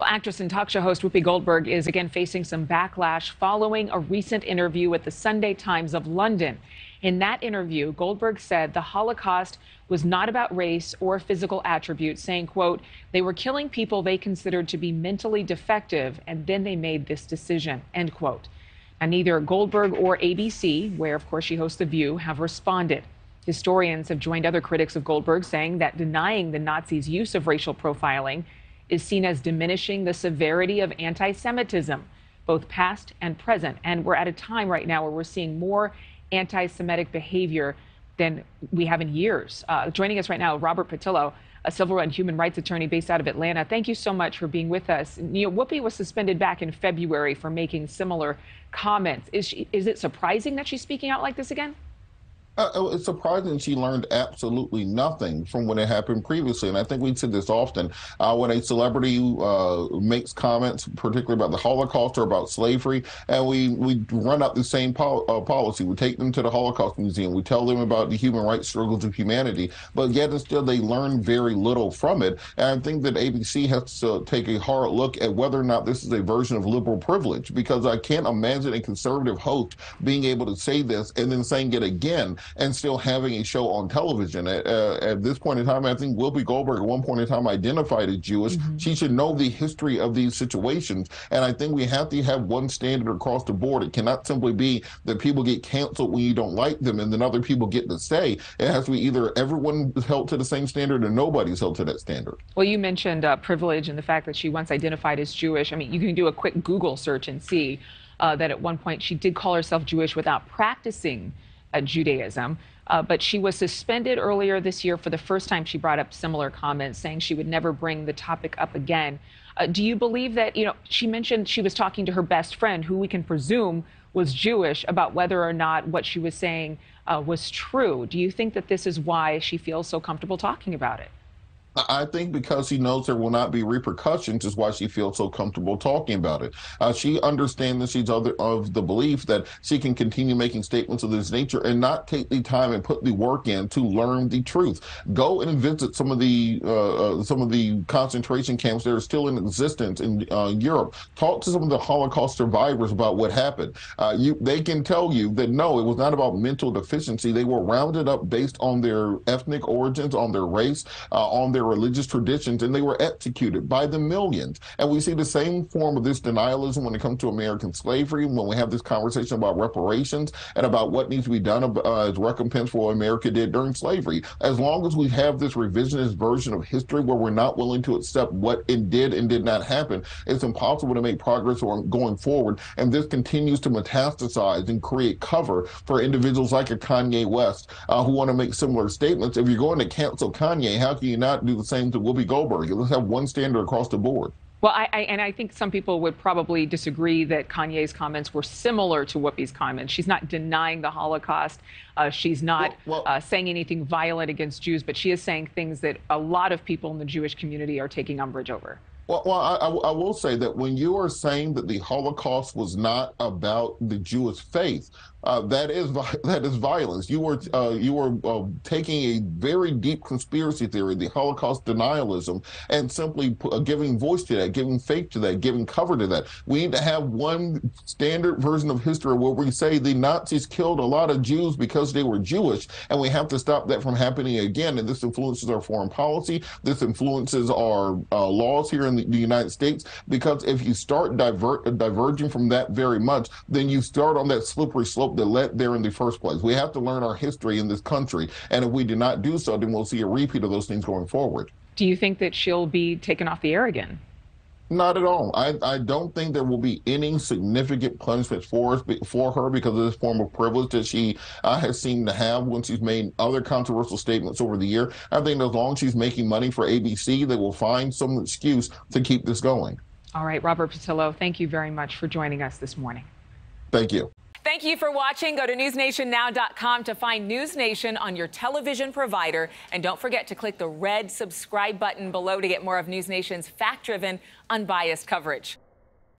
Well, actress and talk show host Whoopi Goldberg is again facing some backlash following a recent interview with the Sunday Times of London. In that interview, Goldberg said the Holocaust was not about race or physical attributes, saying, quote, they were killing people they considered to be mentally defective, and then they made this decision, end quote. And neither Goldberg or ABC, where of course she hosts The View, have responded. Historians have joined other critics of Goldberg, saying that denying the Nazis' use of racial profiling is seen as diminishing the severity of anti-Semitism, both past and present. And we're at a time right now where we're seeing more anti-Semitic behavior than we have in years. Joining us right now, Robert Patillo, a civil and human rights attorney based out of Atlanta. Thank you so much for being with us. You know, Whoopi was suspended back in February for making similar comments. Is it surprising that she's speaking out like this again? It's surprising she learned absolutely nothing from what had happened previously. And I think we see this often when a celebrity makes comments, particularly about the Holocaust or about slavery, and we run up the same policy. We take them to the Holocaust Museum. We tell them about the human rights struggles of humanity, but yet and still they learn very little from it. And I think that ABC has to take a hard look at whether or not this is a version of liberal privilege, because I can't imagine a conservative host being able to say this and then saying it again and still having a show on television. At this point in time, I think Whoopi Goldberg at one point in time identified as Jewish. She should know the history of these situations. And I think we have to have one standard across the board. It cannot simply be that people get canceled when you don't like them and then other people get to say. It has to be either everyone is held to the same standard or nobody's held to that standard. Well, you mentioned privilege and the fact that she once identified as Jewish. I mean, you can do a quick Google search and see that at one point she did call herself Jewish without practicing Judaism, but she was suspended earlier this year for the first time. She brought up similar comments, saying she would never bring the topic up again. Do you believe that, she mentioned she was talking to her best friend, who we can presume was Jewish, about whether or not what she was saying was true? Do you think that this is why she feels so comfortable talking about it? I think because she knows there will not be repercussions is why she feels so comfortable talking about it. She understands that she's of the belief that she can continue making statements of this nature and not take the time and put the work in to learn the truth. Go and visit some of the concentration camps that are still in existence in Europe. Talk to some of the Holocaust survivors about what happened. They can tell you that no, it was not about mental deficiency. They were rounded up based on their ethnic origins, on their race, on their religious traditions, and they were executed by the millions. And we see the same form of this denialism when it comes to American slavery, when we have this conversation about reparations and about what needs to be done as recompense for what America did during slavery. As long as we have this revisionist version of history where we're not willing to accept what it did and did not happen, it's impossible to make progress going forward. And this continues to metastasize and create cover for individuals like a Kanye West who want to make similar statements. If you're going to cancel Kanye, how can you not do the same to Whoopi Goldberg? Let's have one standard across the board. Well, I think some people would probably disagree that Kanye's comments were similar to Whoopi's comments. She's not denying the Holocaust. She's not saying anything violent against Jews, but she is saying things that a lot of people in the Jewish community are taking umbrage over. Well, I will say that when you are saying that the Holocaust was not about the Jewish faith, that is violence. You were taking a very deep conspiracy theory, the Holocaust denialism, and simply giving voice to that, giving faith to that, giving cover to that. We need to have one standard version of history where we say the Nazis killed a lot of Jews because they were Jewish, and we have to stop that from happening again. And this influences our foreign policy. This influences our laws here in the United States, because if you start diverging from that very much, then you start on that slippery slope that led there in the first place. We have to learn our history in this country, and if we do not do so, then we'll see a repeat of those things going forward. Do you think that she'll be taken off the air again? Not at all. I don't think there will be any significant punishment for her because of this form of privilege that she has seemed to have when she's made other controversial statements over the year. I think as long as she's making money for ABC, they will find some excuse to keep this going. All right, Robert Patillo, thank you very much for joining us this morning. Thank you. Thank you for watching. Go to newsnationnow.com to find NewsNation on your television provider. And don't forget to click the red subscribe button below to get more of NewsNation's fact-driven, unbiased coverage.